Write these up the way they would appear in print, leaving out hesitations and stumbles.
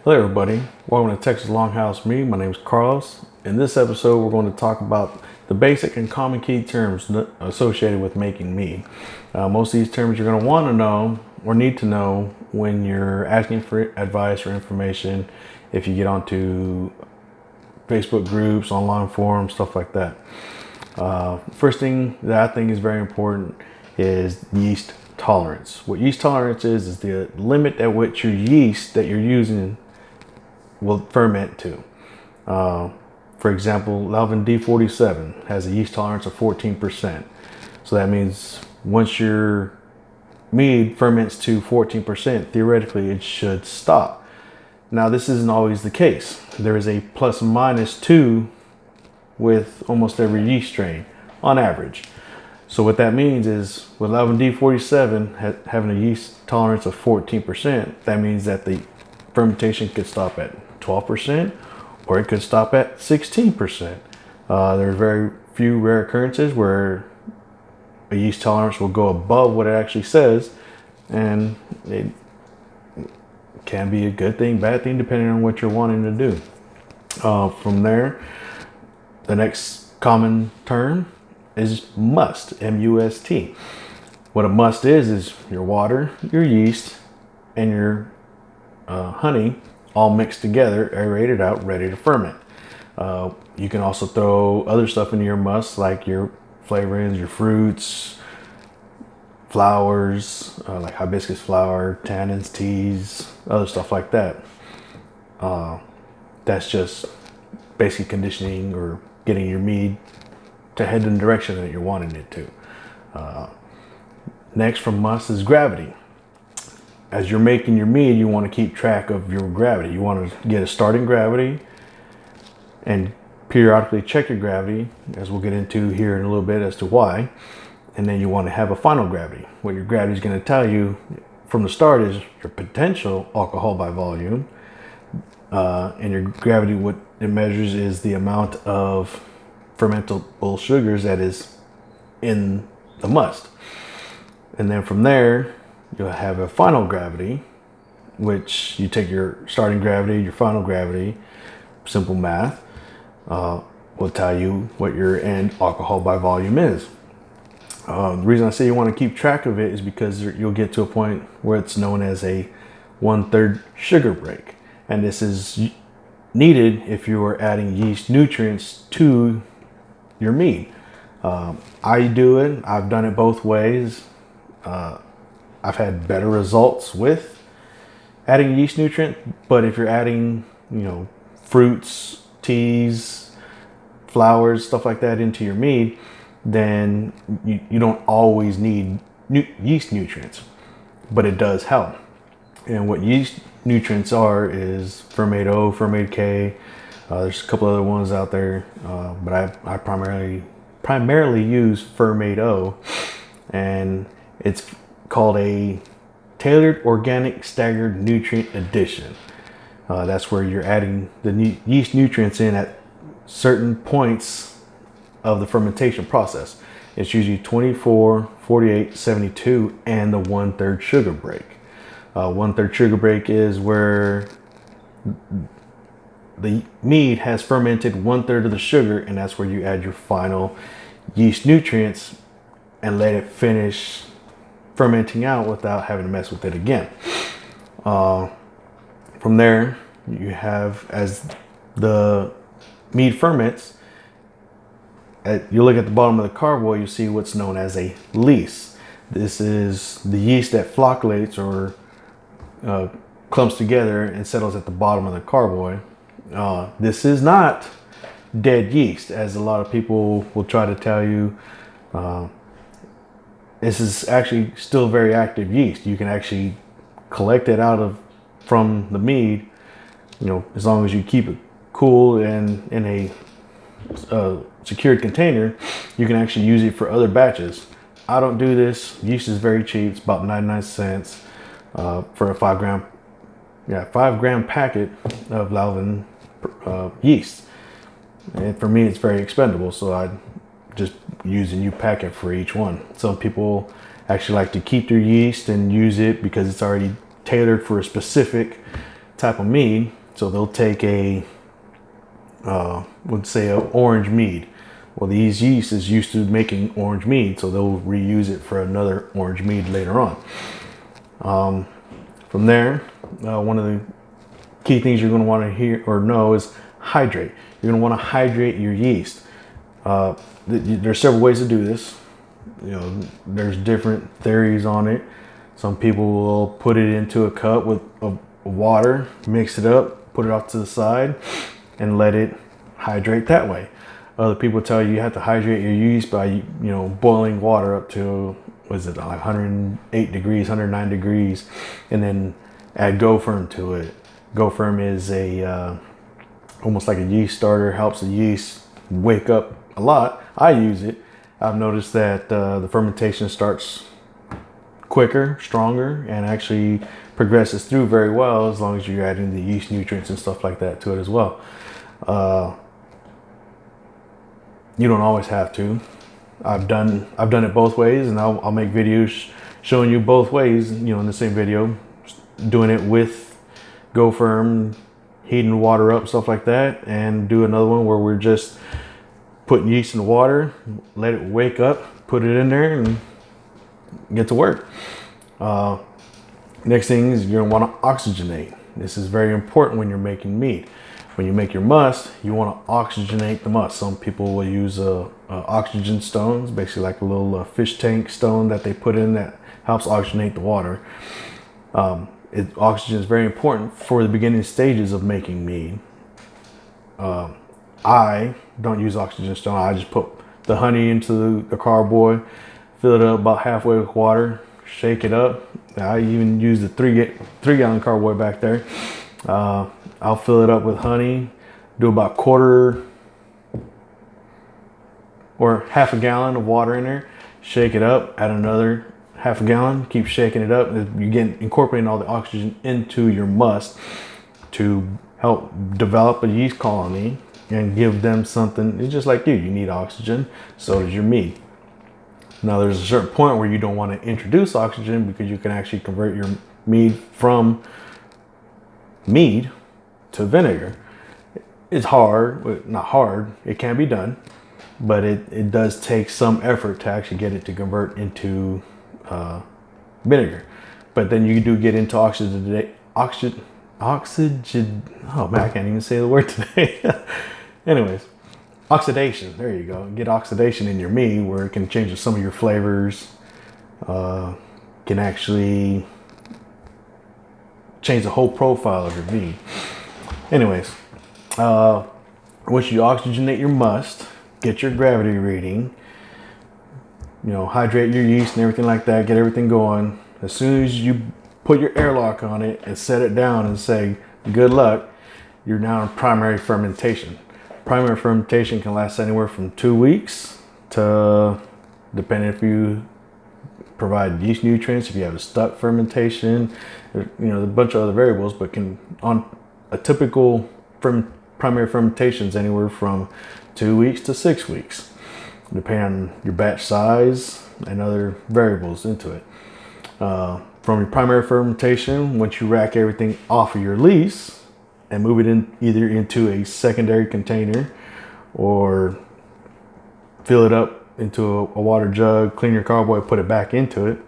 Hello everybody, welcome to Texas Longhouse Mead. My name is Carlos. In this episode we're going to talk about the basic and common key terms associated with making mead. Most of these terms you're going to want to know or need to know when you're asking for advice or information, if you get onto Facebook groups, online forums, stuff like that. First thing that I think is very important is yeast tolerance. What yeast tolerance is the limit at which your yeast that you're using will ferment to. For example, Lalvin D47 has a yeast tolerance of 14%. So that means once your mead ferments to 14%, theoretically it should stop. Now this isn't always the case. There is a plus minus 2 with almost every yeast strain on average. So what that means is with Lalvin D47 having a yeast tolerance of 14%, that means that the fermentation could stop at 12% or it could stop at 16%. There are very few rare occurrences where a yeast tolerance will go above what it actually says, and it can be a good thing, bad thing, depending on what you're wanting to do. From there, the next common term is must, M-U-S-T. What a must is your water, your yeast, and your honey all mixed together, aerated out, ready to ferment. You can also throw other stuff into your must, like your flavorings, your fruits, flowers, like hibiscus flower, tannins, teas, other stuff like that. That's just basically conditioning or getting your mead to head in the direction that you're wanting it to. Next from must is gravity. As you're making your mead, you want to keep track of your gravity. You want to get a starting gravity and periodically check your gravity, as we'll get into here in a little bit as to why. And then you want to have a final gravity. What your gravity is going to tell you from the start is your potential alcohol by volume. And your gravity, what it measures is the amount of fermentable sugars that is in the must. And then from there, you'll have a final gravity, which you take your starting gravity, your final gravity, simple math, will tell you what your end alcohol by volume is. The reason I say you want to keep track of it is because you'll get to a point where it's known as a 1/3 sugar break. And this is needed if you are adding yeast nutrients to your mead. I do it. I've done it both ways. I've had better results with adding yeast nutrient, but if you're adding, fruits, teas, flowers, stuff like that into your mead, then you don't always need yeast nutrients, but it does help. And what yeast nutrients are is Fermate O, Fermate K. There's a couple other ones out there, but I primarily use Fermate O, and it's called a tailored organic staggered nutrient addition. That's where you're adding the yeast nutrients in at certain points of the fermentation process. It's usually 24, 48, 72, and the 1/3 sugar break. 1/3 sugar break is where the mead has fermented 1/3 of the sugar, and that's where you add your final yeast nutrients and let it finish fermenting out without having to mess with it again. From there, you have, as the mead ferments, you look at the bottom of the carboy, you see what's known as a lees. This is the yeast that flocculates or clumps together and settles at the bottom of the carboy. This is not dead yeast, as a lot of people will try to tell you. This is actually still very active yeast. You can actually collect it from the mead, as long as you keep it cool and in a secured container. You can actually use it for other batches. I don't do this. Yeast is very cheap. It's about 99 cents for a 5-gram packet of Lalvin yeast. And for me, it's very expendable, so I just use a new packet for each one. Some people actually like to keep their yeast and use it because it's already tailored for a specific type of mead. So they'll take a, let's say, an orange mead. Well, these yeast is used to making orange mead, so they'll reuse it for another orange mead later on. From there, one of the key things you're going to want to hear or know is hydrate. You're going to want to hydrate your yeast. There's several ways to do this. There's different theories on it. Some people will put it into a cup with water, mix it up, put it off to the side, and let it hydrate that way. Other people tell you have to hydrate your yeast by boiling water up to, like 108 degrees, 109 degrees, and then add Go Firm to it. Go Firm is a almost like a yeast starter, helps the yeast wake up a lot. I use it. I've noticed that the fermentation starts quicker, stronger, and actually progresses through very well as long as you're adding the yeast nutrients and stuff like that to it as well. You don't always have to. I've done it both ways, and I'll make videos showing you both ways, in the same video, doing it with Go Firm, heating water up, stuff like that, and do another one where we're just putting yeast in the water, let it wake up, put it in there, and get to work. Next thing is you're gonna want to oxygenate. This is very important when you're making mead. When you make your must, you want to oxygenate the must. Some people will use oxygen stones, basically like a little fish tank stone that they put in that helps oxygenate the water. Oxygen is very important for the beginning stages of making mead. I don't use oxygen stone. I just put the honey into the carboy, fill it up about halfway with water, shake it up. I even use the 3-gallon carboy back there. I'll fill it up with honey, do about quarter or half a gallon of water in there, shake it up, add another half a gallon, keep shaking it up. You get incorporating all the oxygen into your must to help develop a yeast colony and give them something. It's just like you need oxygen, so does your mead. Now there's a certain point where you don't want to introduce oxygen because you can actually convert your mead from mead to vinegar. It's hard, not hard, it can be done, but it does take some effort to actually get it to convert into vinegar. But then you do get into oxygen. Oh man, I can't even say the word today. Anyways, oxidation, there you go. Get oxidation in your mead where it can change some of your flavors, can actually change the whole profile of your mead. Anyways, once you oxygenate your must, get your gravity reading, hydrate your yeast and everything like that, get everything going. As soon as you put your airlock on it and set it down and say, good luck, you're now in primary fermentation. Primary fermentation can last anywhere from 2 weeks to, depending if you provide yeast nutrients, if you have a stuck fermentation, there's a bunch of other variables, but on a typical primary fermentations anywhere from 2 weeks to 6 weeks, depending on your batch size and other variables into it. From your primary fermentation, once you rack everything off of your lees and move it in either into a secondary container or fill it up into a water jug, clean your carboy, put it back into it,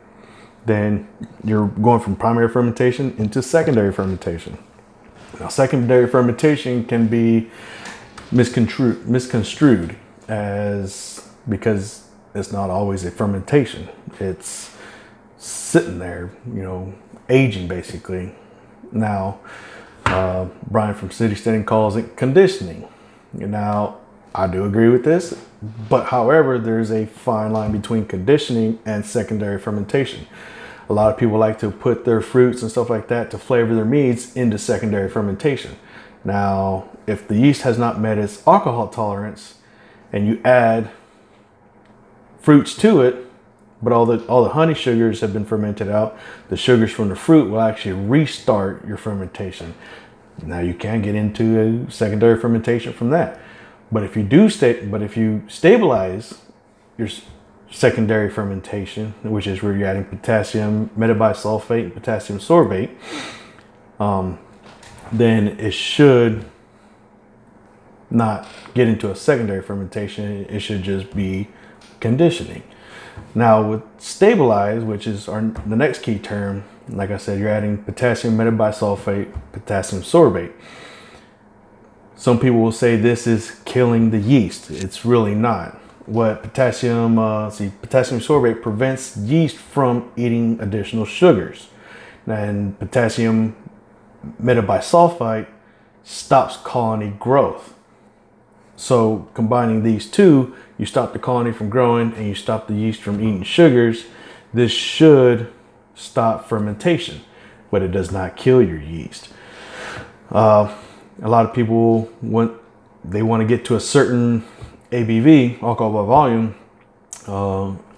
then you're going from primary fermentation into secondary fermentation. Now, secondary fermentation can be misconstrued as, because it's not always a fermentation. It's sitting there, aging basically. Now, Brian from City Standing calls it conditioning. Now, I do agree with this, but however, there's a fine line between conditioning and secondary fermentation. A lot of people like to put their fruits and stuff like that to flavor their meads into secondary fermentation. Now, if the yeast has not met its alcohol tolerance and you add fruits to it, but all the honey sugars have been fermented out, the sugars from the fruit will actually restart your fermentation. Now you can get into a secondary fermentation from that. But if you stabilize your secondary fermentation, which is where you're adding potassium metabisulfate and potassium sorbate, then it should not get into a secondary fermentation. It should just be conditioning. Now with stabilize, which is the next key term, like I said, you're adding potassium metabisulfate, potassium sorbate. Some people will say this is killing the yeast. It's really not. What potassium sorbate prevents yeast from eating additional sugars. And potassium metabisulfite stops colony growth. So combining these two, you stop the colony from growing and you stop the yeast from eating sugars. This should stop fermentation, but it does not kill your yeast. A lot of people want to get to a certain ABV, alcohol by volume.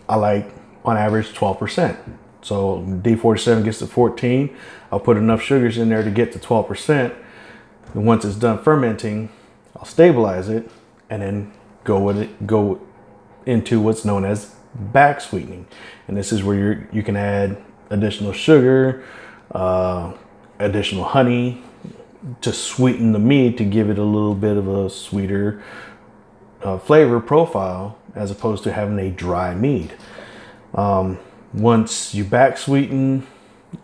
I like on average 12%. So D47 gets to 14. I'll put enough sugars in there to get to 12%. And once it's done fermenting, I'll stabilize it and then go into what's known as back sweetening. And this is where you can add additional sugar, additional honey to sweeten the mead to give it a little bit of a sweeter flavor profile as opposed to having a dry mead. Once you back sweeten,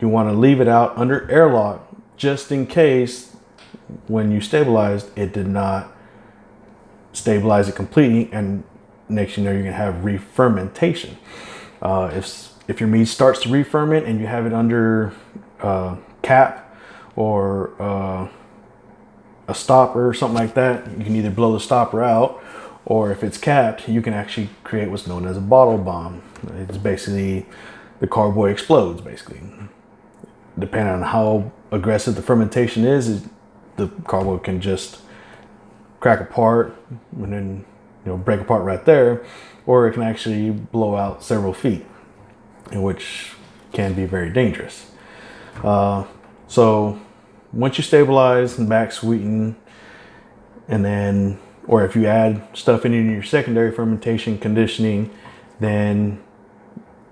you want to leave it out under airlock just in case when you stabilized it did not stabilize it completely, and next you know you're gonna have re-fermentation. If your mead starts to re-ferment and you have it under cap or a stopper or something like that, you can either blow the stopper out, or if it's capped, you can actually create what's known as a bottle bomb. It's basically the carboy explodes, basically. Depending on how aggressive the fermentation is the carboy can just crack apart and then break apart right there, or it can actually blow out several feet, which can be very dangerous. So once you stabilize and back sweeten, and then, or if you add stuff in your secondary fermentation conditioning, then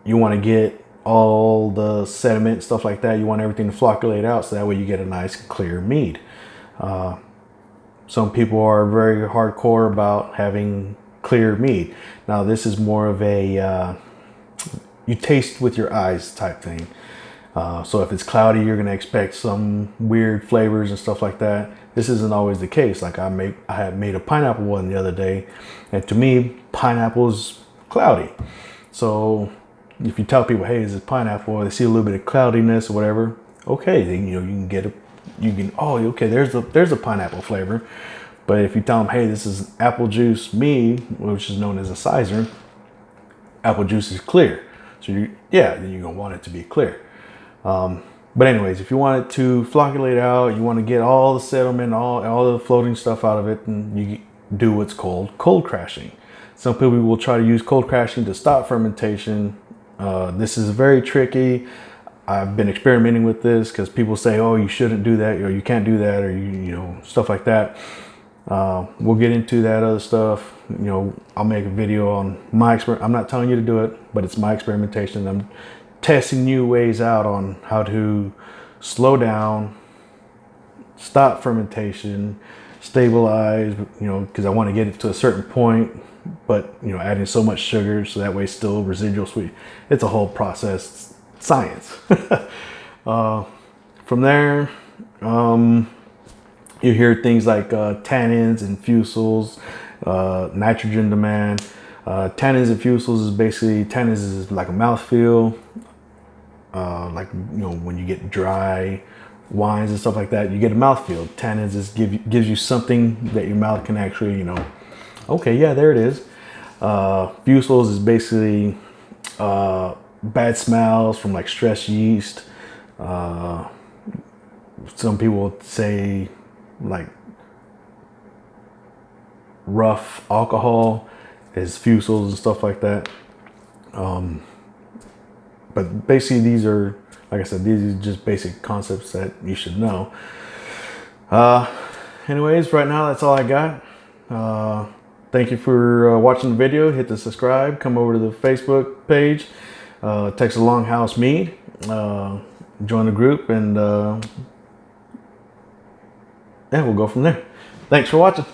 you want to get all the sediment, stuff like that. You want everything to flocculate out so that way you get a nice clear mead. Some people are very hardcore about having clear mead. Now this is more of a you taste with your eyes type thing. So if it's cloudy, you're gonna expect some weird flavors and stuff like that. This isn't always the case. Like I had made a pineapple one the other day, and to me, pineapple is cloudy. So if you tell people, hey, this is pineapple, or they see a little bit of cloudiness or whatever, okay, then okay, there's a pineapple flavor. But if you tell them, hey, this is apple juice mead, which is known as a sizer, apple juice is clear. So then you're gonna want it to be clear. But anyways, if you want it to flocculate out, you want to get all the sediment, all the floating stuff out of it, and you do what's called cold crashing. Some people will try to use cold crashing to stop fermentation. This is very tricky. I've been experimenting with this because people say, oh, you shouldn't do that, or you can't do that, or stuff like that. We'll get into that other stuff. I'll make a video on my experiment. I'm not telling you to do it, but it's my experimentation. I'm testing new ways out on how to slow down, stop fermentation, stabilize, because I want to get it to a certain point, but adding so much sugar so that way it's still residual sweet. It's a whole process, science. From there, you hear things like tannins and fusels, nitrogen demand. Tannins and fusels is basically, tannins is like a mouthfeel. When you get dry wines and stuff like that, you get a mouthfeel. Tannins gives you something that your mouth can actually, okay, yeah, there it is. Fusels is basically bad smells from like stress yeast. Some people say like rough alcohol is fusels and stuff like that. But basically these are, like I said, these are just basic concepts that you should know. Anyways, right now that's all I got. Thank you for watching the video. Hit the subscribe, come over to the Facebook page, Texas Longhouse Mead, join the group, and yeah, we'll go from there. Thanks for watching.